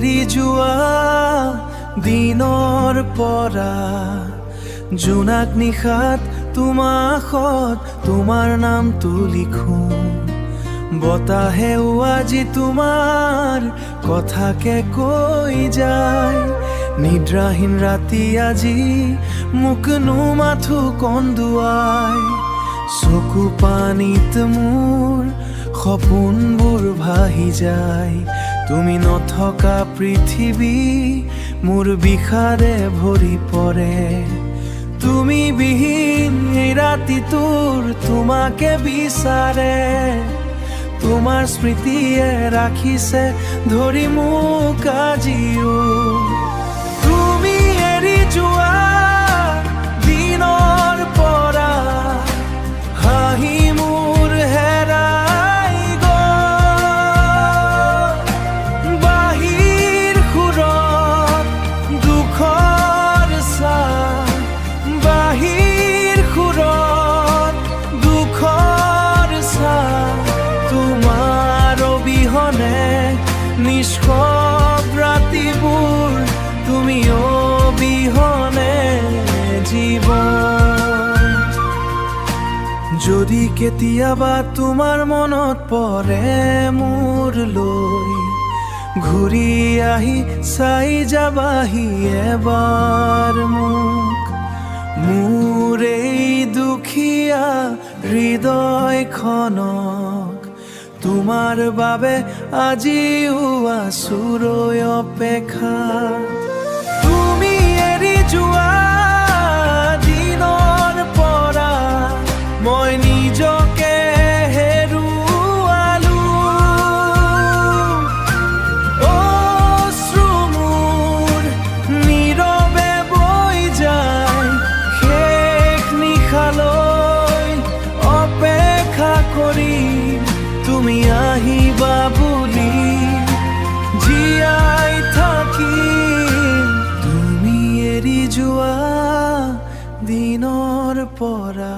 এৰি যোৱা দিনৰ পৰা জোনাক নিশাত তোমাশত তোমাৰ নামটো লিখো। বতাহেও আজি তোমাৰ কথাকে কৈ যায়। নিদ্ৰাহীন ৰাতি আজি মোক নুমাথো কন্দুৱাই। চকু পানীত মোৰ সপোনবোৰ ভাহি যায়। তুমি নথকা পৃথিৱী মোৰ বিষাদে ভৰি পৰে। তুমি বিহীন এই ৰাতিটোৰ তোমাকে বিচাৰে। তোমাৰ স্মৃতিয়ে ৰাখিছে ধৰি মোক আজিও। তুমি এৰি যোৱা দিনৰ পৰা হাঁহি মোৰ হেৰাই গ'ল। বাহিৰ সুৰত দুখৰ ছাঁ, বাহিৰ সুৰত দুখৰ ছাঁ। তোমাৰ অবিহনে নিষ্কপ ৰাতিবোৰ, তুমি অবিহনে জীৱন। যদি কেতিয়াবা তোমাৰ মনত পৰে মোৰ লৈ, ঘূৰি আহি চাই যাবাহি এবাৰ মোক। মোৰ এই দুখীয়া হৃদয়খনক তোমাৰ বাবে আজিও আছুৰৈ অপেক্ষা। তুমি এৰি যোৱা দিনৰ পৰা মই নিজকে হেৰুৱালো। অশ্ৰু মোৰ নীৰৱে বৈ যায়। শেষ নিশালৈ অপেক্ষা কৰি তুমি আহিবা বুলি জীয়াই থাকিম। তুমি এৰি যোৱা দিনৰ পৰা।